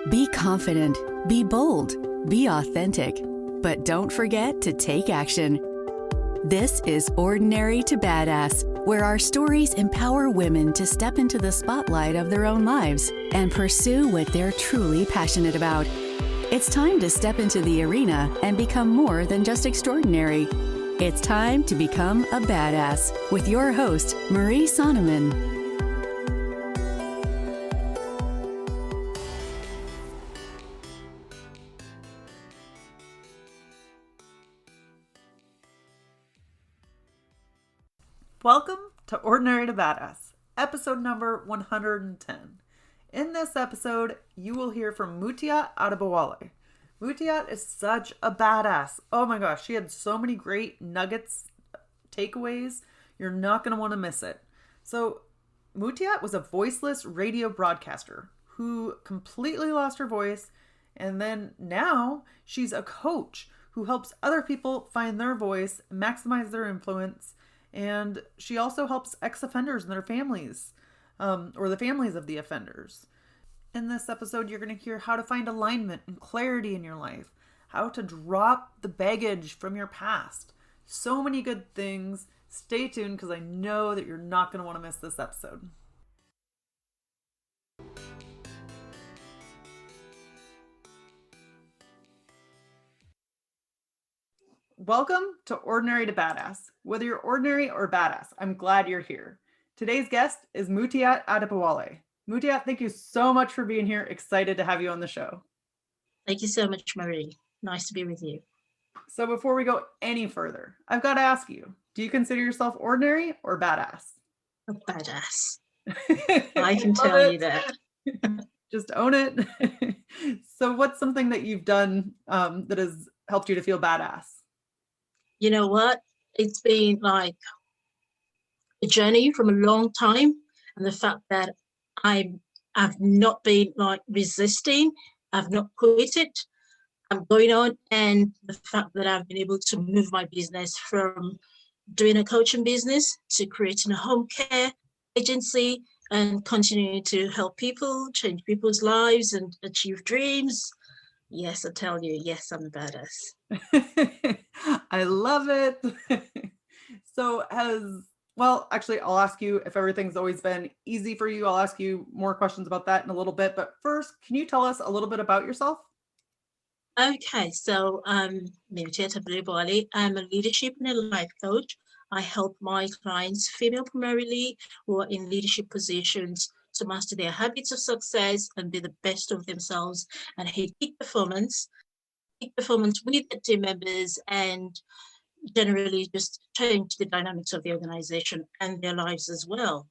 Be confident, be bold, be authentic, but don't forget to take action. This is Ordinary to Badass, where our stories empower women to step into the spotlight of their own lives and pursue what they're truly passionate about. It's time to step into the arena and become more than just extraordinary. It's time to become a badass with your host, Marie Sonneman. Welcome to Ordinary to Badass, episode number 110. In this episode, you will hear from Mutiat Adebowale. Mutiat is such a badass. Oh my gosh, she had so many great nuggets, takeaways. You're not going to want to miss it. So, Mutiat was a voiceless radio broadcaster who completely lost her voice, and then now she's a coach who helps other people find their voice, maximize their influence. And she also helps ex-offenders and their families, or the families of the offenders. In this episode, you're going to hear how to find alignment and clarity in your life, how to drop the baggage from your past. So many good things. Stay tuned because I know that you're not going to want to miss this episode. Welcome to Ordinary to Badass. Whether you're ordinary or badass, I'm glad you're here. Today's guest is Mutiat Adebowale. Mutiat, thank you so much for being here. Excited to have you on the show. Thank you so much, Marie. Nice to be with you. So before we go any further, I've got to ask you, do you consider yourself ordinary or badass? A badass. I can tell you that. Just own it. So what's something that you've done that has helped you to feel badass? You know what? It's been like a journey from a long time. And the fact that I've not been like resisting, I've not quit it. I'm going on. And the fact that I've been able to move my business from doing a coaching business to creating a home care agency and continuing to help people, change people's lives and achieve dreams. Yes, I tell you, yes, I'm a badass. I love it. So actually, I'll ask you if everything's always been easy for you. I'll ask you more questions about that in a little bit. But first, can you tell us a little bit about yourself? Okay, so Mutiat Adebowale. I'm a leadership and a life coach. I help my clients, female primarily, who are in leadership positions, to master their habits of success and be the best of themselves and hit peak performance with the team members and generally just change the dynamics of the organization and their lives as well.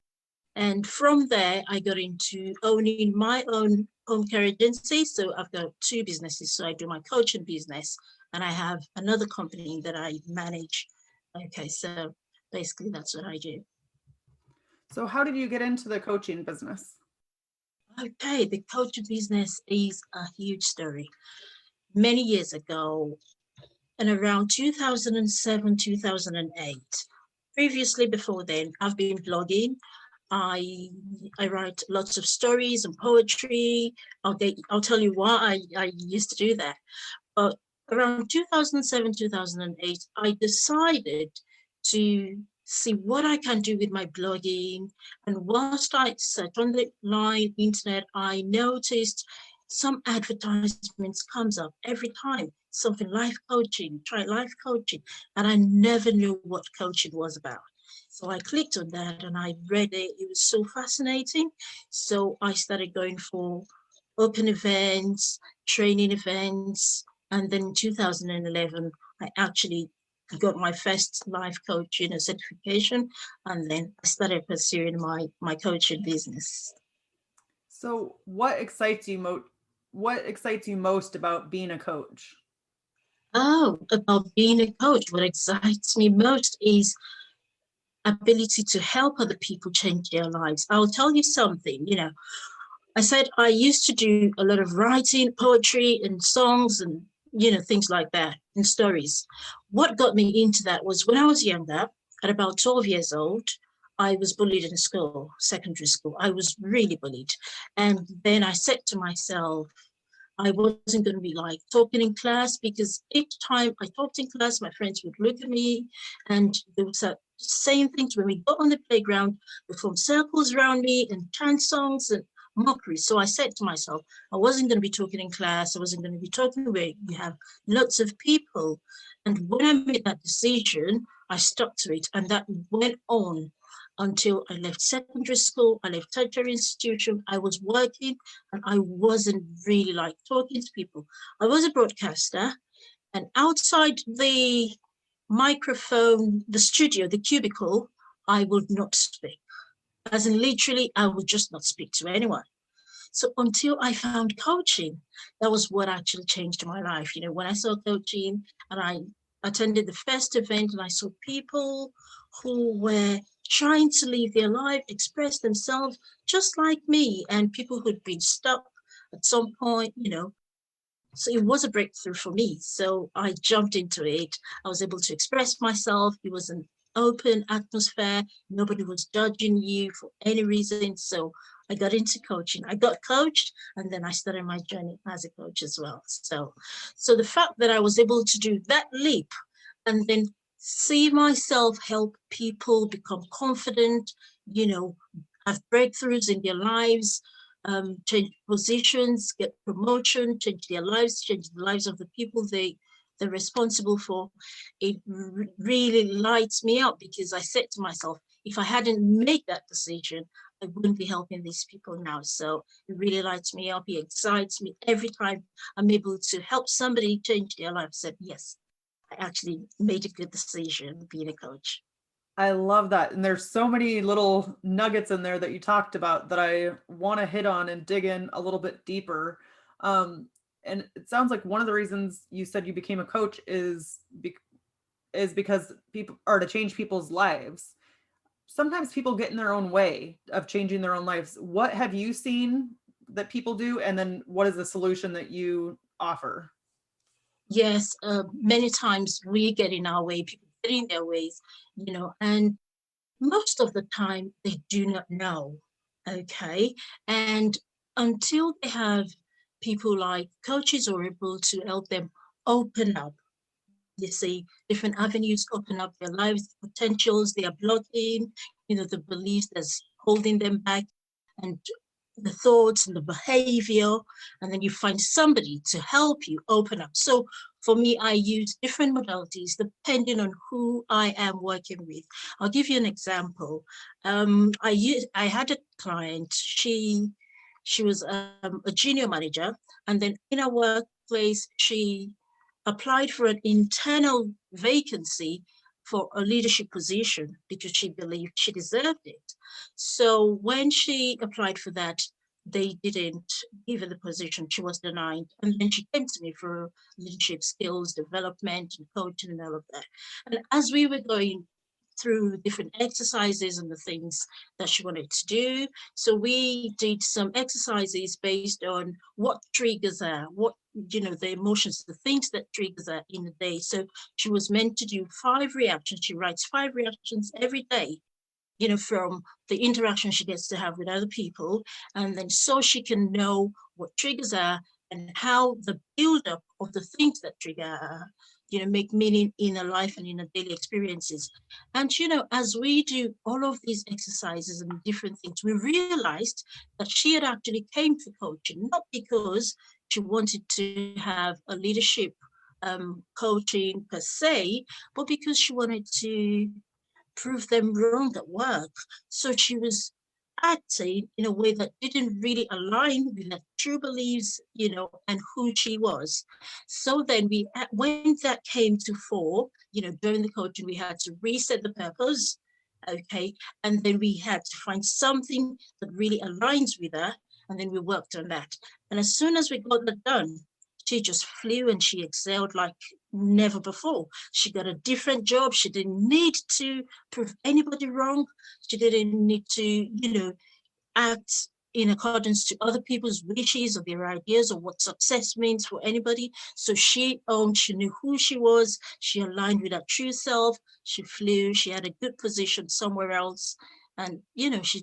And from there, I got into owning my own home care agency. So I've got two businesses. So I do my coaching business and I have another company that I manage. Okay, so basically that's what I do. So how did you get into the coaching business? Okay, the coaching business is a huge story. Many years ago, in around 2007, 2008, previously before then, I've been blogging. I write lots of stories and poetry. I'll tell you why I used to do that. But around 2007, 2008, I decided to see what I can do with my blogging. And whilst I searched on the live internet, I noticed some advertisements comes up every time, something life coaching, try life coaching. And I never knew what coaching was about. So I clicked on that and I read it. It was so fascinating. So I started going for open events, training events. And then in 2011, I actually got my first life coaching certification, and then I started pursuing my coaching business. So what excites you most about being a coach? Oh, about being a coach, what excites me most is ability to help other people change their lives. I'll tell you something, I said I used to do a lot of writing, poetry and songs and things like that, and stories. What got me into that was when I was younger, at about 12 years old, I was bullied in school, secondary school. I was really bullied. And then I said to myself, I wasn't going to be like talking in class, because each time I talked in class, my friends would look at me, and they would say saying things when we got on the playground, they formed circles around me and chant songs and mockery. So I said to myself, I wasn't going to be talking in class. I wasn't going to be talking where you have lots of people. And when I made that decision, I stuck to it. And that went on until I left secondary school, I left tertiary institution, I was working, and I wasn't really like talking to people. I was a broadcaster, and outside the microphone, the studio, the cubicle, I would not speak. As in literally, I would just not speak to anyone. So until I found coaching, that was what actually changed my life. You know, when I saw coaching and I attended the first event and I saw people who were trying to live their life, express themselves just like me, and people who'd been stuck at some point, you know. So it was a breakthrough for me. So I jumped into it. I was able to express myself. It was an open atmosphere. Nobody was judging you for any reason. So I got into coaching. I got coached, and then I started my journey as a coach as well. So the fact that I was able to do that leap and then see myself help people become confident, you know, have breakthroughs in their lives, change positions, get promotion, change their lives, change the lives of the people they're responsible for. It really lights me up, because I said to myself, if I hadn't made that decision, I wouldn't be helping these people now. So it really lights me up. It excites me every time I'm able to help somebody change their life. I said, yes, I actually made a good decision being a coach. I love that. And there's so many little nuggets in there that you talked about that I want to hit on and dig in a little bit deeper. And it sounds like one of the reasons you said you became a coach is because people are to change people's lives. Sometimes people get in their own way of changing their own lives. What have you seen that people do? And then what is the solution that you offer? Yes, many times we get in our way, people get in their ways, you know, and most of the time they do not know. Okay. And until they have people like coaches who are able to help them open up, you see, different avenues, open up their lives, potentials they are blocking, you know, the beliefs that's holding them back, and the thoughts and the behavior, and then you find somebody to help you open up. So for me, I use different modalities depending on who I am working with. I'll give you an example. I had a client. She was a junior manager, and then in our workplace, she applied for an internal vacancy for a leadership position because she believed she deserved it. So when she applied for that, they didn't give her the position. She was denied. And then she came to me for leadership skills, development, and coaching, and all of that. And as we were going through different exercises and the things that she wanted to do, so we did some exercises based on what triggers her, what, you know, the emotions, the things that triggers her in the day. So she was meant to do 5 reactions. She writes 5 reactions every day, you know, from the interaction she gets to have with other people. And then so she can know what triggers her and how the buildup of the things that trigger her, you know, make meaning in her life and in her daily experiences. And, you know, as we do all of these exercises and different things, we realized that she had actually came to coaching, not because she wanted to have a leadership coaching per se, but because she wanted to prove them wrong at work. So she was acting in a way that didn't really align with her true beliefs, you know, and who she was. So then when that came to fore, you know, during the coaching, we had to reset the purpose. Okay. And then we had to find something that really aligns with her. And then we worked on that. And as soon as we got that done, she just flew and she excelled like never before. She got a different job. She didn't need to prove anybody wrong. She didn't need to, you know, act in accordance to other people's wishes or their ideas of what success means for anybody. So she owned, she knew who she was. She aligned with her true self. She flew. She had a good position somewhere else. And, you know, she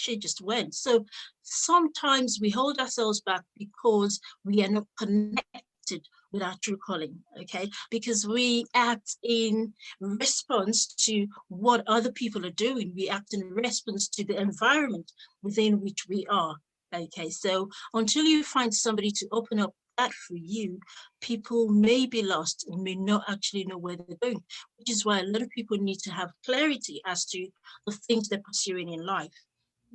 she just went. So sometimes we hold ourselves back because we are not connected with our true calling, okay? Because we act in response to what other people are doing. We act in response to the environment within which we are, okay? So until you find somebody to open up that for you, people may be lost and may not actually know where they're going, which is why a lot of people need to have clarity as to the things they're pursuing in life.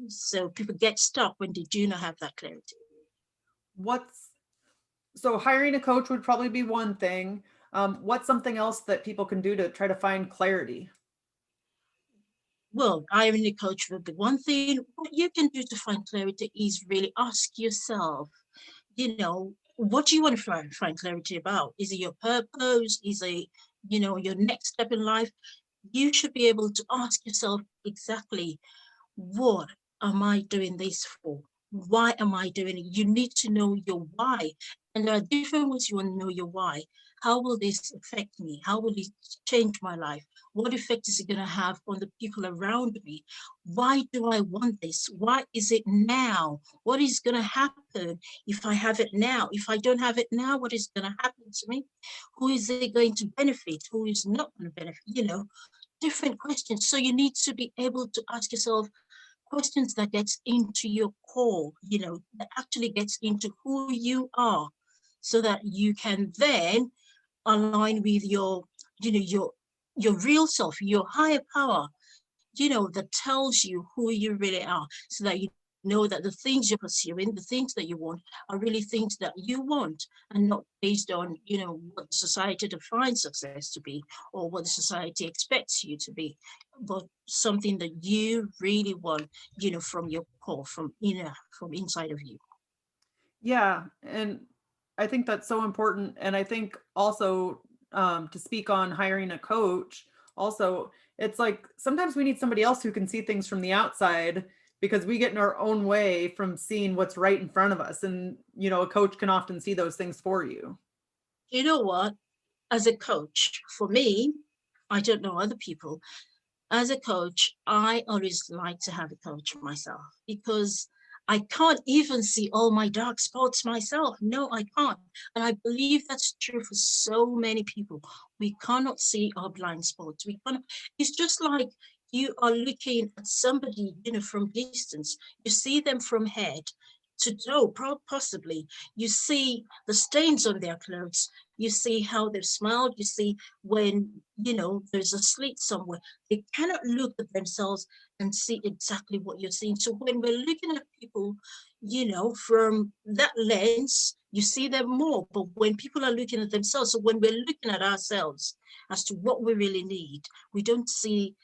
So people get stuck when they do not have that clarity. What's So hiring a coach would probably be one thing. What's something else that people can do to try to find clarity? Well, hiring a coach will be one thing. What you can do to find clarity is really ask yourself, what do you want to find clarity about? Is it your purpose? Is it, your next step in life? You should be able to ask yourself exactly, what am I doing this for? Why am I doing it? You need to know your why. And there are different ways you want to know your why. How will this affect me? How will it change my life? What effect is it going to have on the people around me? Why do I want this? Why is it now? What is going to happen if I have it now? If I don't have it now, what is going to happen to me? Who is it going to benefit? Who is not going to benefit? Different questions. So you need to be able to ask yourself questions that gets into your core, that actually gets into who you are, so that you can then align with your real self, your higher power, that tells you who you really are, so that you know that the things you're pursuing, the things that you want, are really things that you want, and not based on, what society defines success to be, or what the society expects you to be, but something that you really want, from your core, from inside of you. Yeah, and I think that's so important. And I think also, to speak on hiring a coach, also, it's like sometimes we need somebody else who can see things from the outside because we get in our own way from seeing what's right in front of us. And, a coach can often see those things for you. You know what? As a coach, for me, I don't know other people, as a coach, I always like to have a coach myself, because I can't even see all my dark spots myself. No, I can't. And I believe that's true for so many people. We cannot see our blind spots. We cannot. It's just like you are looking at somebody, from distance. You see them from head to toe, possibly. You see the stains on their clothes. You see how they've smiled. You see when, there's a slit somewhere. They cannot look at themselves and see exactly what you're seeing. So when we're looking at people, from that lens, you see them more. But when people are looking at themselves, so when we're looking at ourselves as to what we really need, we don't see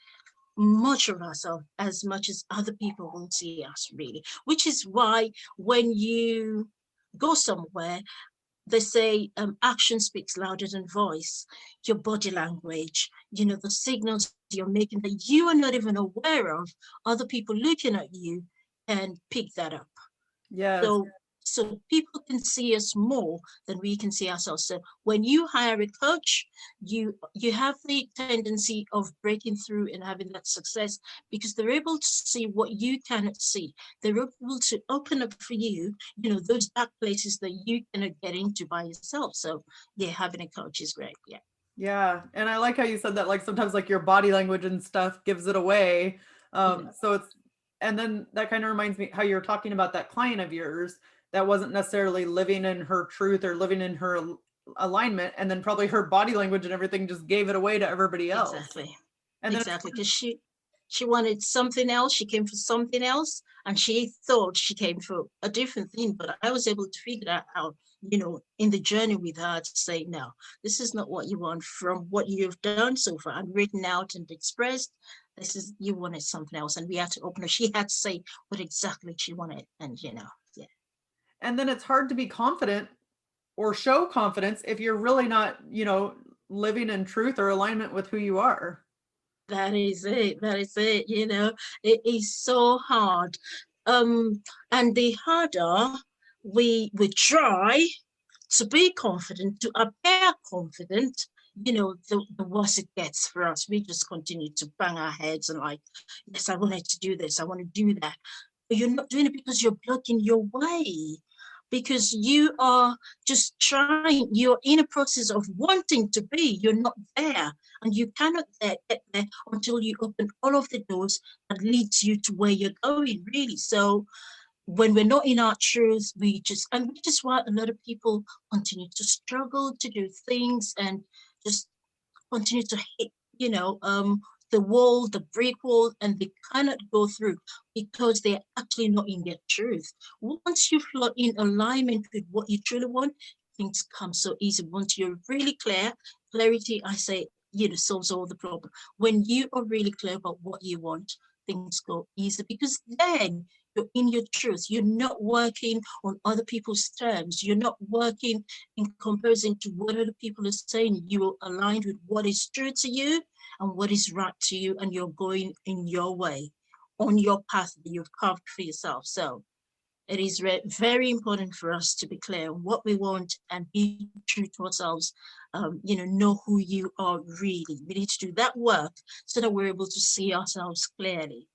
much of ourselves as much as other people will see us, really. Which is why when you go somewhere, they say action speaks louder than voice. Your body language, the signals you're making that you are not even aware of, other people looking at you can pick that up. Yes. So people can see us more than we can see ourselves. So when you hire a coach, you have the tendency of breaking through and having that success, because they're able to see what you cannot see. They're able to open up for you, those dark places that you cannot get into by yourself. So yeah, having a coach is great. Yeah. Yeah. And I like how you said that, like sometimes like your body language and stuff gives it away. Yeah. So it's, and then that kind of reminds me how you were talking about that client of yours that wasn't necessarily living in her truth or living in her alignment. And then probably her body language and everything just gave it away to everybody else. Exactly. And then, Exactly. Because she wanted something else. She came for something else, and she thought she came for a different thing. But I was able to figure that out, in the journey with her, to say, no, this is not what you want from what you've done so far and written out and expressed. This is, you wanted something else. And we had to open her. She had to say what exactly she wanted. And, yeah. and then it's hard to be confident or show confidence if you're really not, living in truth or alignment with who you are. That is it. That is it. It is so hard. And the harder we try to be confident, to appear confident, the worse it gets for us. We just continue to bang our heads and like, yes, I wanted to do this, I want to do that. but you're not doing it because you're blocking your way, because you are just trying, you're in a process of wanting to be, you're not there, and you cannot get there until you open all of the doors that leads you to where you're going, really. So when we're not in our truth, which is why a lot of people continue to struggle to do things and just continue to hit, you know, the wall, the brick wall, and they cannot go through because they're actually not in their truth. Once you flow in alignment with what you truly want, things come so easy. Once you're really clear, clarity, I say, solves all the problem. When you are really clear about what you want, things go easy because then you're in your truth. You're not working on other people's terms. You're not working in comparison to what other people are saying. You are aligned with what is true to you and what is right to you, and you're going in your way, on your path that you've carved for yourself. So it is very important for us to be clear on what we want and be true to ourselves. Know who you are really. We need to do that work so that we're able to see ourselves clearly.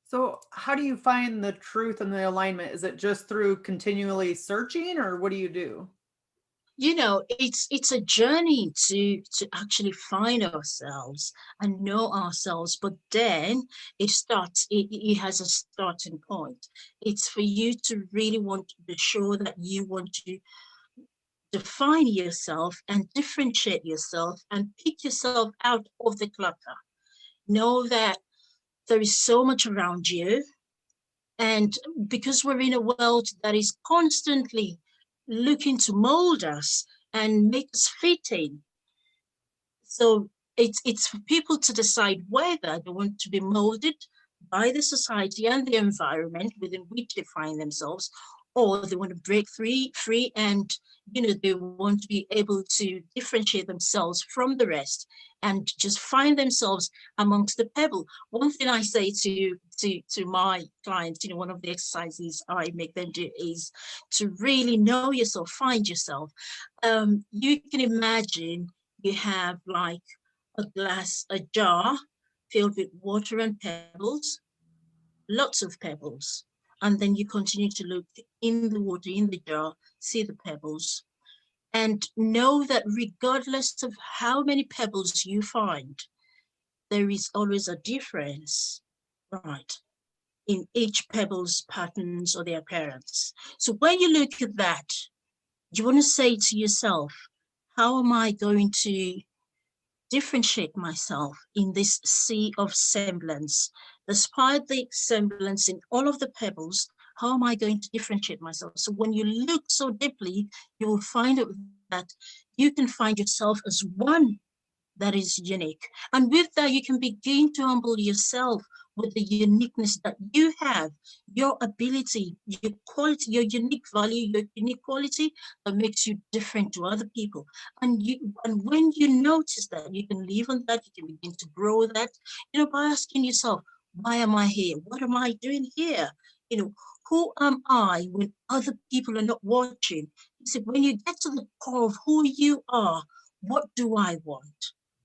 So, how do you find the truth and the alignment? Is it just through continually searching, or what do you do? It's a journey to actually find ourselves and know ourselves, but then it has a starting point. It's for you to really want to be sure that you want to define yourself and differentiate yourself and pick yourself out of the clutter. Know that there is so much around you, and because we're in a world that is constantly looking to mold us and make us fit in, so it's for people to decide whether they want to be molded by the society and the environment within which they find themselves, or they want to break free and they want to be able to differentiate themselves from the rest and just find themselves amongst the pebble. One thing I say to my clients, one of the exercises I make them do is to really know yourself, find yourself. You can imagine you have like a jar filled with water and pebbles, lots of pebbles. And then you continue to look in the water, in the jar, see the pebbles, and know that regardless of how many pebbles you find, there is always a difference, right, in each pebble's patterns or their appearance. So when you look at that, you want to say to yourself, how am I going to differentiate myself in this sea of semblance? Despite the semblance in all of the pebbles, how am I going to differentiate myself? So when you look so deeply, you will find out that you can find yourself as one that is unique. And with that, you can begin to humble yourself with the uniqueness that you have, your ability, your quality, your unique value, your unique quality that makes you different to other people. And when you notice that, you can live on that, you can begin to grow that, by asking yourself, why am I here? What am I doing here? Who am I when other people are not watching? You see, when you get to the core of who you are, what do I want?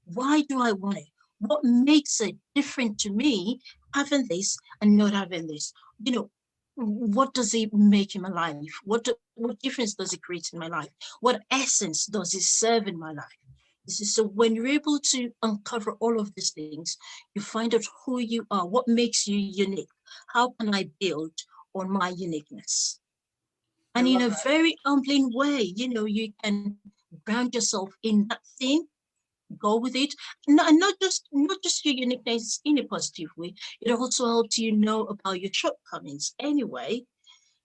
Why do I want it? What makes it different to me having this and not having this? What does it make in my life? What difference does it create in my life? What essence does it serve in my life? So when you're able to uncover all of these things, you find out who you are, what makes you unique. How can I build on my uniqueness? And in a very humbling way, you can ground yourself in that thing, go with it, and not just your uniqueness in a positive way. It also helps you know about your shortcomings anyway,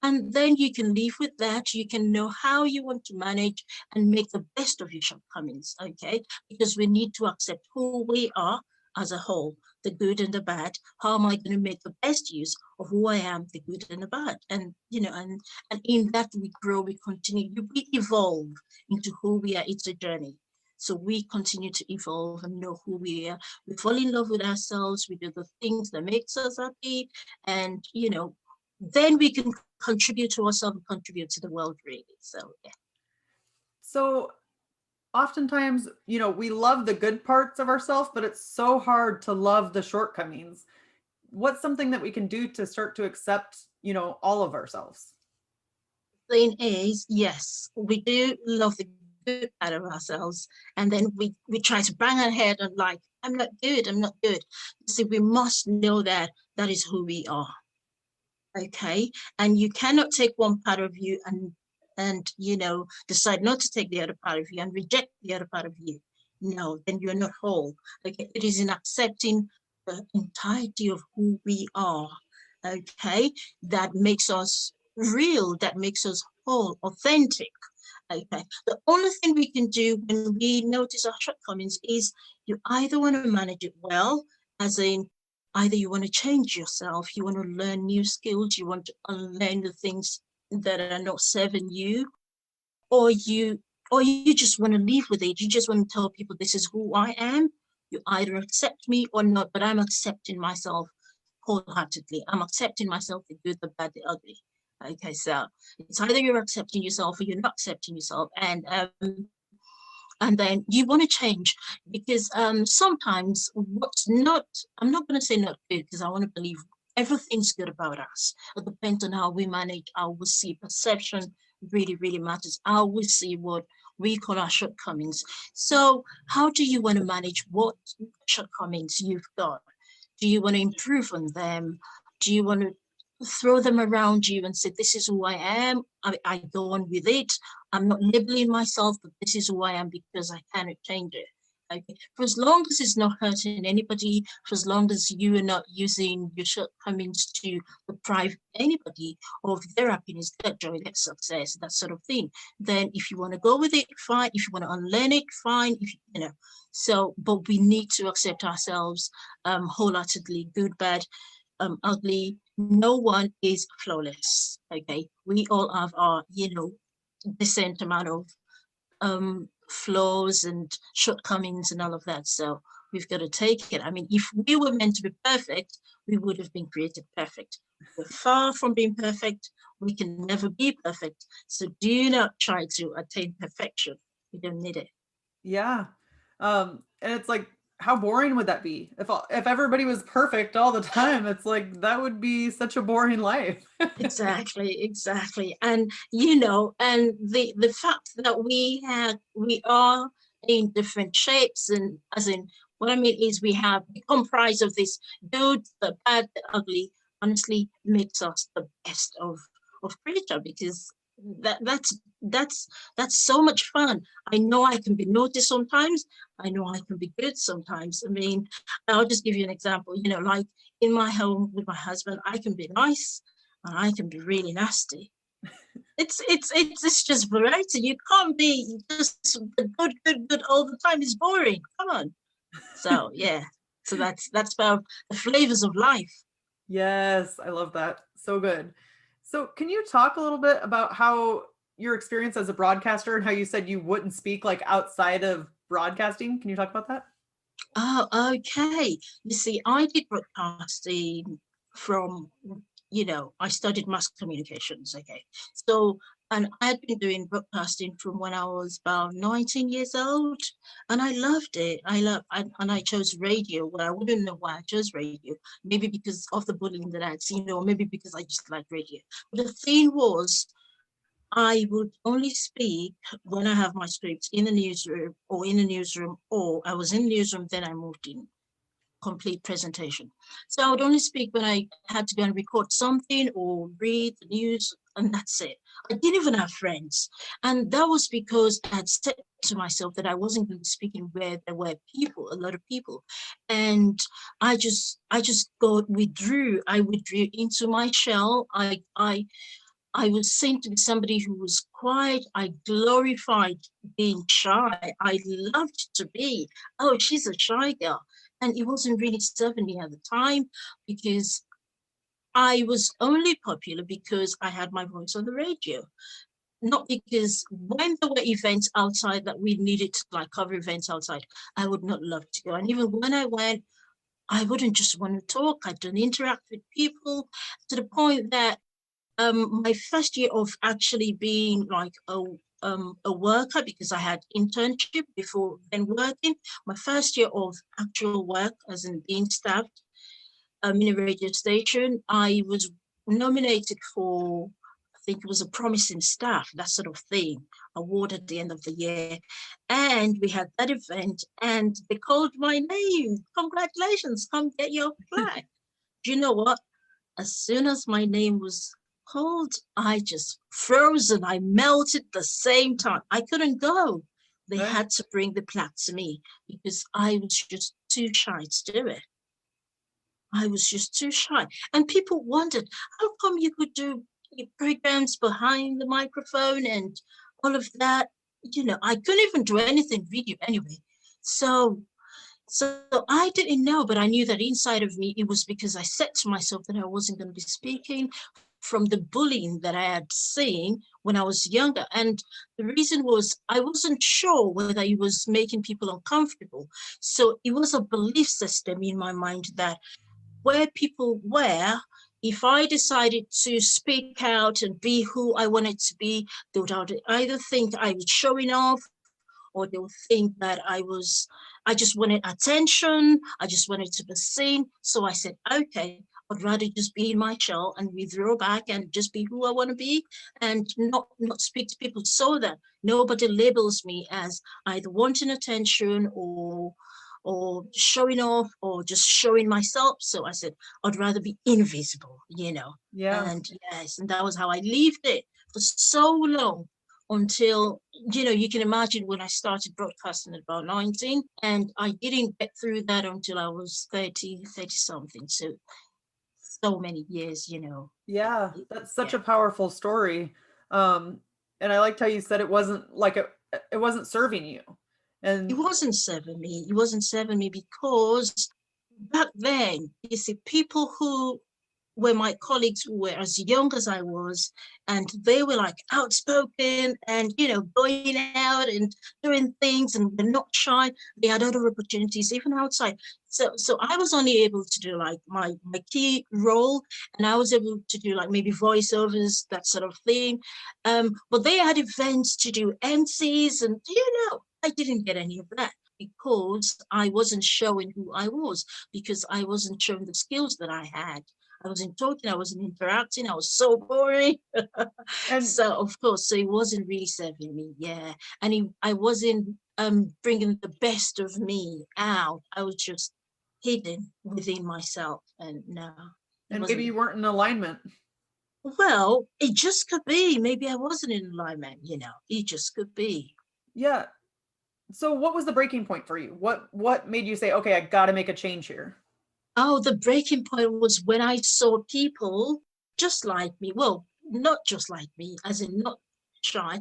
and then you can live with that. You can know how you want to manage and make the best of your shortcomings, okay? Because we need to accept who we are as a whole, the good and the bad. How am I going to make the best use of who I am, the good and the bad? And and in that we grow, we continue, we evolve into who we are. It's a journey. So we continue to evolve and know who we are. We fall in love with ourselves. We do the things that makes us happy, and then we can contribute to ourselves and contribute to the world, really. So yeah. So, oftentimes, we love the good parts of ourselves, but it's so hard to love the shortcomings. what's something that we can do to start to accept, all of ourselves? Thing is, yes, we do love the good part of ourselves, and then we try to bang our head and like, I'm not good, I'm not good. See, we must know that that is who we are. Okay, and you cannot take one part of you and decide not to take the other part of you and reject the other part of you. No, then you're not whole. Okay, it is in accepting the entirety of who we are. Okay, that makes us real, that makes us whole, authentic. Okay, the only thing we can do when we notice our shortcomings is you either want to manage it well, as in either you want to change yourself, you want to learn new skills, you want to unlearn the things that are not serving you, or you just want to live with it. You just want to tell people this is who I am. You either accept me or not, but I'm accepting myself wholeheartedly. I'm accepting myself, the good, the bad, the ugly. Okay, so it's either you're accepting yourself or you're not accepting yourself, and then you want to change because sometimes what's not, I'm not going to say not good because I want to believe everything's good about us. It depends on how we manage, how we see perception really, really matters. How we see what we call our shortcomings. So how do you want to manage what shortcomings you've got? Do you want to improve on them? Do you want to throw them around you and say, this is who I am? I go on with it. I'm not labeling myself, but this is who I am because I cannot change it. Okay. For as long as it's not hurting anybody, for as long as you are not using your shortcomings to deprive anybody of their happiness, their joy, their success, that sort of thing, then if you want to go with it, fine. If you want to unlearn it, fine. If so, but we need to accept ourselves wholeheartedly, good, bad, ugly. No one is flawless. Okay, we all have our decent amount of flaws and shortcomings and all of that. So we've got to take it. I mean, if we were meant to be perfect, we would have been created perfect. We're far from being perfect. We can never be perfect. So do not try to attain perfection. You don't need it. Yeah. And it's like, how boring would that be? If everybody was perfect all the time, it's like that would be such a boring life. Exactly. And and the fact that we are in different shapes, and as in what I mean is we comprise of this good, the bad, the ugly, honestly makes us the best of creature, because that's so much fun. I know I can be naughty sometimes. I know I can be good sometimes. I mean, I'll just give you an example. Like in my home with my husband, I can be nice and I can be really nasty. It's just variety. You can't be just good all the time. It's boring. Come on. So yeah. So that's about the flavors of life. Yes, I love that. So good. So, can you talk a little bit about how your experience as a broadcaster and how you said you wouldn't speak like outside of broadcasting? Can you talk about that? Oh, okay. You see, I did broadcasting from, I studied mass communications. Okay. So, and I had been doing broadcasting from when I was about 19 years old, and I loved it. And I chose radio. Well, I wouldn't know why I chose radio. Maybe because of the bullying that I'd seen, or maybe because I just liked radio. But the thing was, I would only speak when I have my scripts in the newsroom, or I was in the newsroom, then I moved in complete presentation. So I would only speak when I had to go and record something or read the news, and that's it. I didn't even have friends. And that was because I had said to myself that I wasn't going to be speaking where there were people, a lot of people. And I withdrew into my shell. I was seen to be somebody who was quiet. I glorified being shy. I loved to be, oh, she's a shy girl. And it wasn't really serving me at the time, because I was only popular because I had my voice on the radio. Not because when there were events outside that we needed to like cover events outside, I would not love to go. And even when I went, I wouldn't just want to talk. I don't interact with people, to the point that my first year of actually being like a worker, because I had internship before then working, my first year of actual work as in being staffed, in a radio station. I was nominated for, I think it was a promising staff, that sort of thing, award at the end of the year. And we had that event and they called my name. Congratulations, come get your flag. Do you know what? As soon as my name was called, I just froze and I melted the same time. I couldn't go. They Right. had to bring the plaque to me because I was just too shy to do it. I was just too shy. And people wondered, how come you could do programs behind the microphone and all of that? You know, I couldn't even do anything video anyway. So so I didn't know, but I knew that inside of me, it was because I said to myself that I wasn't going to be speaking from the bullying that I had seen when I was younger. And the reason was I wasn't sure whether it was making people uncomfortable. So it was a belief system in my mind that where people were, if I decided to speak out and be who I wanted to be, they would either think I was showing off or they'll think that I just wanted attention. I just wanted to be seen. So I said, okay, I'd rather just be in my shell and withdraw back and just be who I want to be and not speak to people so that nobody labels me as either wanting attention or showing off or just showing myself. So I said, I'd rather be invisible, you know. Yeah. And yes, and that was how I lived it for so long until, you know, you can imagine when I started broadcasting at about 19 and I didn't get through that until I was 30 something. So many years, you know. Yeah, that's such Yeah. a powerful story. Um, and I liked how you said it wasn't like it wasn't serving you. It And wasn't serving me. It wasn't serving me because back then, you see, people who were my colleagues who were as young as I was, and they were like outspoken and, you know, going out and doing things and they're not shy. They had other opportunities even outside. So I was only able to do like my key role, and I was able to do like maybe voiceovers, that sort of thing. But they had events to do MCs, and you know, I didn't get any of that because I wasn't showing who I was, because I wasn't showing the skills that I had. I wasn't talking, I wasn't interacting, I was so boring. and So of course, so it wasn't really serving me, yeah. And I wasn't bringing the best of me out. I was just hidden within myself, and no, it and maybe wasn't. you weren't in alignment. Well, it just could be. Maybe I wasn't in alignment, you know. It just could be. Yeah. So what was the breaking point for you? What made you say, "Okay, I got to make a change here?" Oh, the breaking point was when I saw people just like me. Well, not just like me, as in not shy,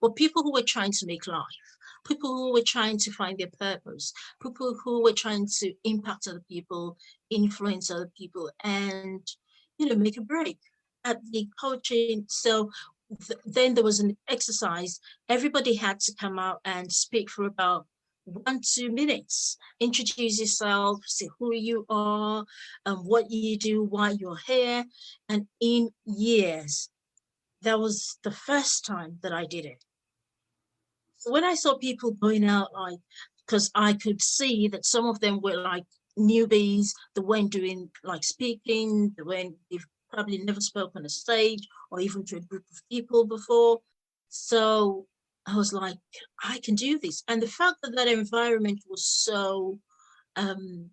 but people who were trying to make life, people who were trying to find their purpose, people who were trying to impact other people, influence other people, and, you know, make a break at the coaching. So then there was an exercise. Everybody had to come out and speak for about 1-2 minutes, introduce yourself, say who you are, what you do, why you're here. And in years, that was the first time that I did it. So when I saw people going out, like, because I could see that some of them were like newbies, they weren't doing like speaking, they've probably never spoken on a stage or even to a group of people before. So I was like, I can do this. And the fact that that environment was so um,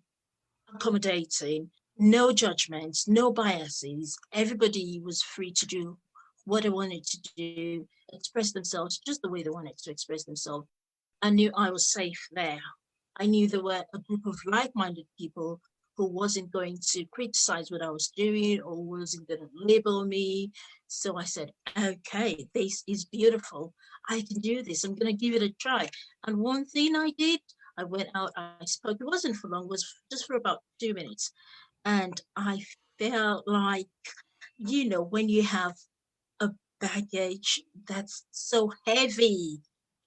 accommodating, no judgments, no biases, everybody was free to do what they wanted to do, express themselves just the way they wanted to express themselves. I knew I was safe there. I knew there were a group of like-minded people who wasn't going to criticize what I was doing or wasn't going to label me. So I said, okay, this is beautiful. I can do this. I'm going to give it a try. And one thing I did, I went out, I spoke. It wasn't for long, it was just for about 2 minutes. And I felt like, you know, when you have a baggage that's so heavy,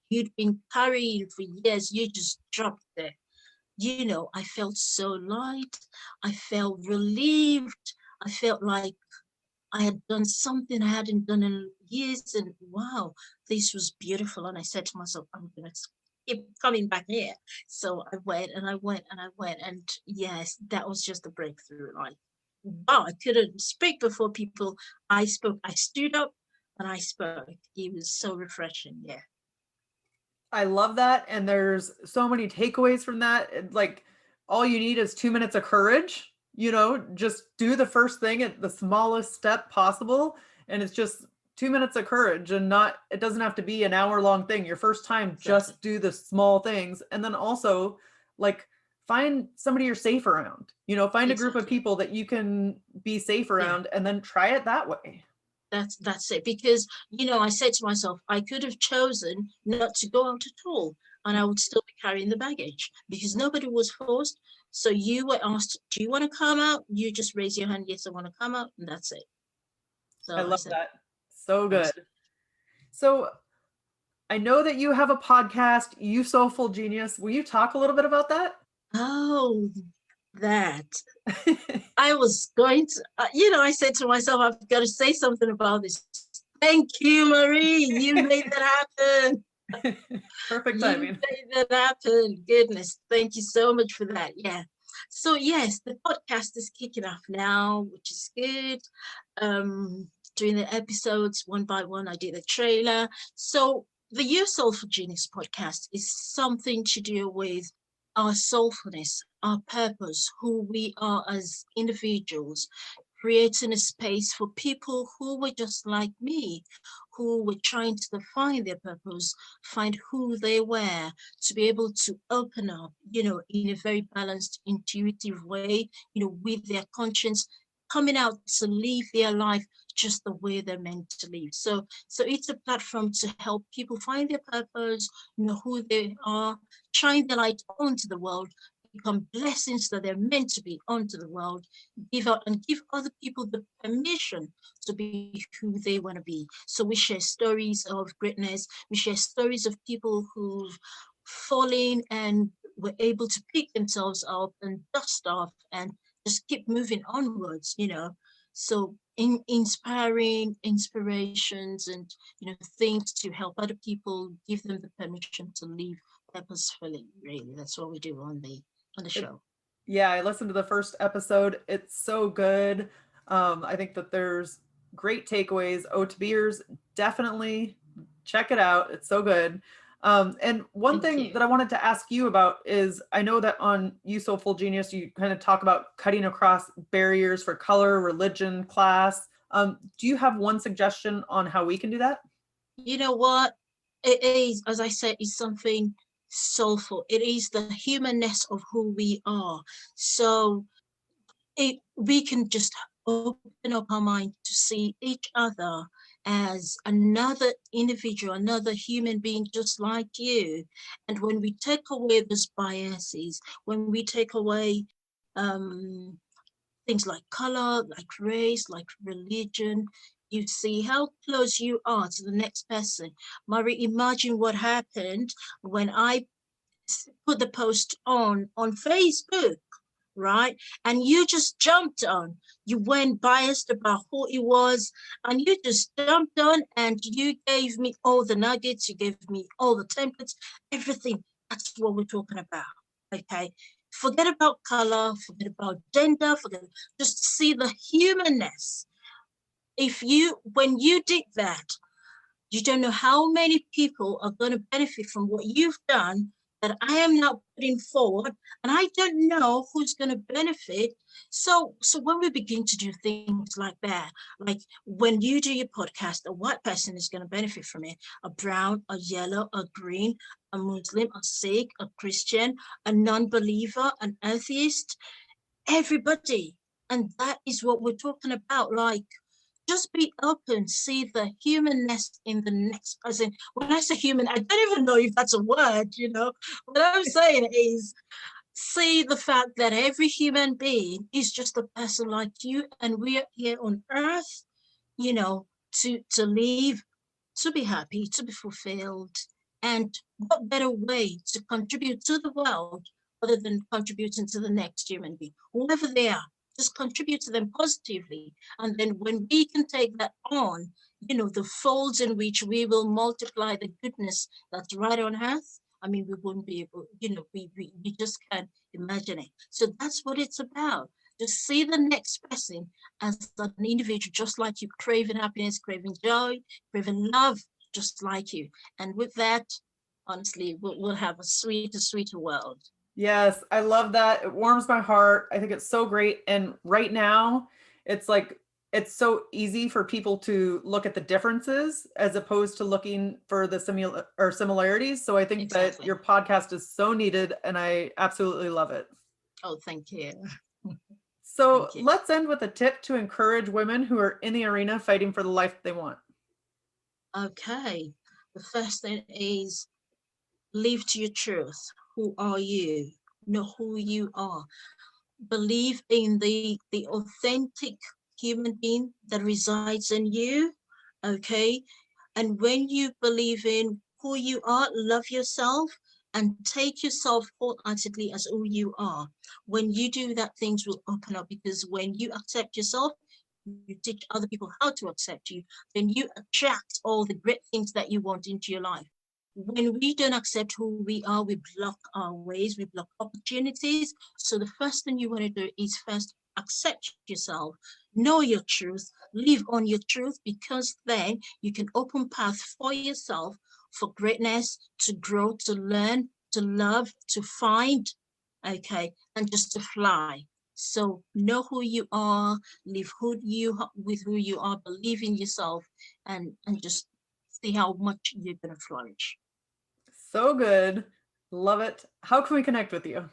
you'd been carrying for years, you just dropped there. You know, I felt so light. I felt relieved. I felt like I had done something I hadn't done in years. And wow, this was beautiful. And I said to myself, I'm going to keep coming back here. So I went and I went and I went. And yes, that was just a breakthrough. Like, wow, I couldn't speak before people. I spoke, I stood up and I spoke. It was so refreshing. Yeah. I love that. And there's so many takeaways from that. Like, all you need is 2 minutes of courage, just do the first thing at the smallest step possible. And it's just 2 minutes of courage, and it doesn't have to be an hour long thing. Your first time, Exactly. just do the small things. And then also, like, find somebody you're safe around, find a group of Exactly. people that you can be safe Yeah. around, and then try it that way. That's it. Because, I said to myself, I could have chosen not to go out at all, and I would still be carrying the baggage because nobody was forced. So you were asked, do you want to come out? You just raise your hand. Yes, I want to come out. And that's it. I So I love said, that. So good. that's So I know that you have a podcast, You Soulful Genius. Will you talk a little bit about that? oh, that. I was going to, I said to myself, I've got to say something about this. Thank you, Marie. You made that happen. Perfect You timing. made that happen. Goodness, thank you so much for that. Yeah. So yes, the podcast is kicking off now, which is good. Doing the episodes one by one. I did the trailer. So the Your Soulful Genius podcast is something to do with our soulfulness, our purpose, who we are as individuals, creating a space for people who were just like me, who were trying to define their purpose, find who they were, to be able to open up, in a very balanced, intuitive way, with their conscience, coming out to live their life just the way they're meant to live. So it's a platform to help people find their purpose, who they are, shine the light onto the world, become blessings that they're meant to be onto the world, give out and give other people the permission to be who they want to be. So we share stories of greatness. We share stories of people who've fallen and were able to pick themselves up and dust off and just keep moving onwards, So inspiring inspirations and, things to help other people, give them the permission to live purposefully. Really, that's what we do on the show. Yeah, I listened to the first episode. It's so good. I think that there's great takeaways. Oat beers, definitely check it out. It's so good. And one Thank thing you. that I wanted to ask you about is, I know that on You Soulful Genius, you kind of talk about cutting across barriers for color, religion, class. Do you have one suggestion on how we can do that? You know what? It is, as I said, is something soulful. It is the humanness of who we are. So we can just open up our mind to see each other as another individual, another human being just like you. And when we take away those biases, when we take away things like color, like race, like religion, you see how close you are to the next person. Marie, imagine what happened when I put the post on Facebook, right? And you just jumped on. You weren't biased about who it was, and you just jumped on and you gave me all the nuggets, you gave me all the templates, everything. That's what we're talking about. Okay. Forget about color, forget about gender, just see the humanness. When you did that, you don't know how many people are going to benefit from what you've done that I am now putting forward, and I don't know who's going to benefit. So when we begin to do things like that, like when you do your podcast, a white person is going to benefit from it, a brown, a yellow, a green, a Muslim, a Sikh, a Christian, a non-believer, an atheist, everybody. And that is what we're talking about. Like, just be open, see the humanness in the next person. When I say human, I don't even know if that's a word, What I'm saying is, see the fact that every human being is just a person like you, and we are here on earth, to live, to be happy, to be fulfilled. And what better way to contribute to the world other than contributing to the next human being, whoever they are, just contribute to them positively. And then when we can take that on, the folds in which we will multiply the goodness that's right on earth, I mean, we wouldn't be able, we just can't imagine it. So that's what it's about. Just see the next person as an individual, just like you, craving happiness, craving joy, craving love, just like you. And with that, honestly, we'll have a sweeter world. Yes, I love that. It warms my heart. I think it's so great. And right now, it's like it's so easy for people to look at the differences as opposed to looking for the similarities. So I think that Exactly. your podcast is so needed and I absolutely love it. Oh, thank you. So Thank you. let's end with a tip to encourage women who are in the arena fighting for the life they want. Okay. The first thing is live to your truth. Who are you? Know who you are. Believe in the authentic human being that resides in you. Okay. And when you believe in who you are, love yourself and take yourself wholeheartedly as who you are. When you do that, things will open up, because when you accept yourself, you teach other people how to accept you, then you attract all the great things that you want into your life. When we don't accept who we are, we block our ways, we block opportunities. So the first thing you want to do is first accept yourself, know your truth, live on your truth, because then you can open path for yourself for greatness, to grow, to learn, to love, to find, okay, and just to fly. So know who you are, live with who you are, believe in yourself, and just see how much you're gonna flourish. So good. Love it. How can we connect with you?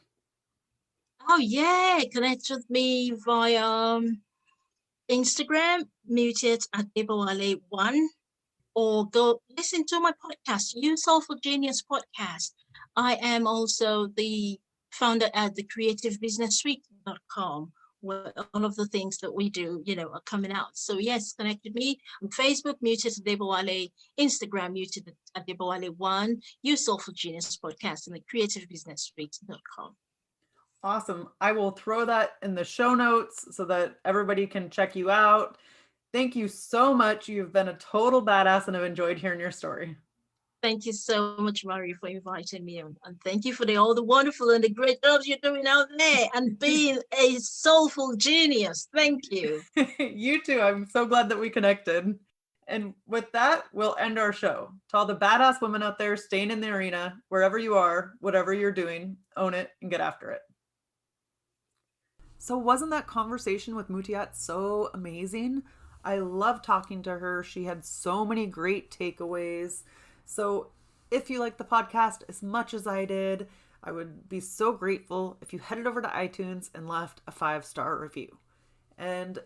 Oh yeah, connect with me via Instagram, muted at Ibawale1, or go listen to my podcast, You Soulful Genius podcast. I am also the founder at the creativebusinesssuite.com, where all of the things that we do, are coming out. So yes, connect with me on Facebook, muted at Debowale, Instagram, muted at Debowale1, You Soulful Genius podcast, and the creativebusinesssuite.com. Awesome. I will throw that in the show notes so that everybody can check you out. Thank you so much. You've been a total badass and I've enjoyed hearing your story. Thank you so much, Mario, for inviting me, and thank you for all the wonderful and the great jobs you're doing out there and being a soulful genius. Thank you. You too. I'm so glad that we connected. And with that, we'll end our show. To all the badass women out there staying in the arena, wherever you are, whatever you're doing, own it and get after it. So wasn't that conversation with Mutiat so amazing? I love talking to her. She had so many great takeaways. So if you like the podcast as much as I did, I would be so grateful if you headed over to iTunes and left a 5-star review. And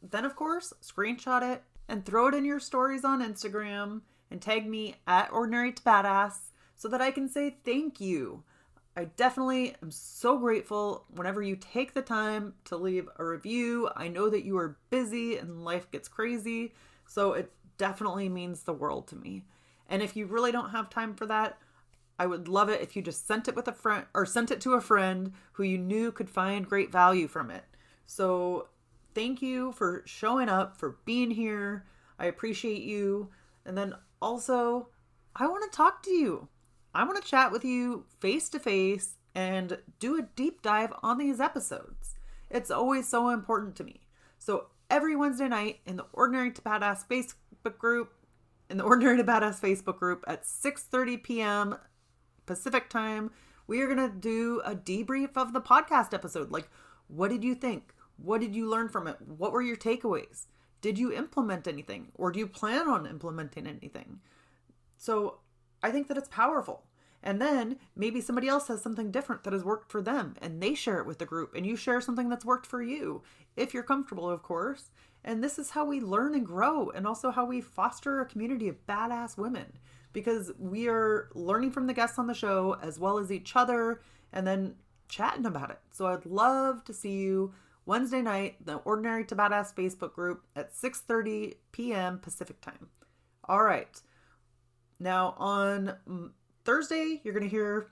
then, of course, screenshot it and throw it in your stories on Instagram and tag me at Ordinary to Badass so that I can say thank you. I definitely am so grateful whenever you take the time to leave a review. I know that you are busy and life gets crazy, so it definitely means the world to me. And if you really don't have time for that, I would love it if you just sent it with a friend or sent it to a friend who you knew could find great value from it. So thank you for showing up, for being here. I appreciate you. And then also, I want to talk to you. I want to chat with you face to face and do a deep dive on these episodes. It's always so important to me. So every Wednesday night in the Ordinary to Badass Facebook group, at 6:30 p.m. Pacific time, we are going to do a debrief of the podcast episode. Like, what did you think? What did you learn from it? What were your takeaways? Did you implement anything? Or do you plan on implementing anything? So I think that it's powerful. And then maybe somebody else has something different that has worked for them and they share it with the group and you share something that's worked for you, if you're comfortable, of course. And this is how we learn and grow, and also how we foster a community of badass women, because we are learning from the guests on the show as well as each other and then chatting about it. So I'd love to see you Wednesday night, the Ordinary to Badass Facebook group at 6:30 p.m. Pacific time. All right. Now on Thursday, you're going to hear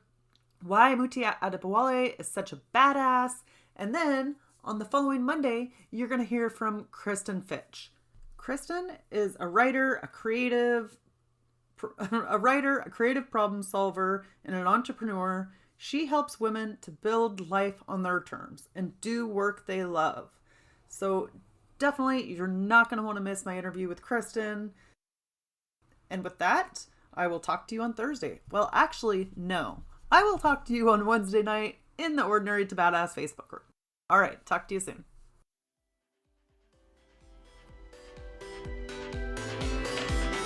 why Mutia Adebowale is such a badass. And then on the following Monday, you're going to hear from Kristen Fitch. Kristen is a writer, a creative, a writer, a creative problem solver, and an entrepreneur. She helps women to build life on their terms and do work they love. So definitely, you're not going to want to miss my interview with Kristen. And with that, I will talk to you on Thursday. Well, actually, no. I will talk to you on Wednesday night in the Ordinary to Badass Facebook group. All right, talk to you soon.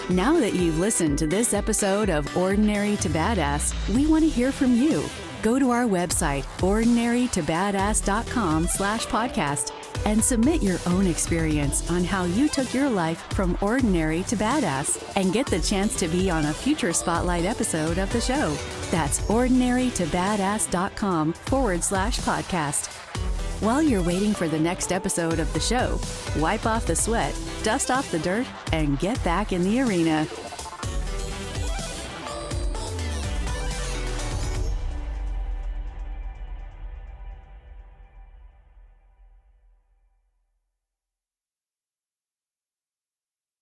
Now that you've listened to this episode of Ordinary to Badass, we want to hear from you. Go to our website, ordinarytobadass.com/podcast, and submit your own experience on how you took your life from ordinary to badass and get the chance to be on a future spotlight episode of the show. That's ordinarytobadass.com/podcast. While you're waiting for the next episode of the show, wipe off the sweat, dust off the dirt, and get back in the arena.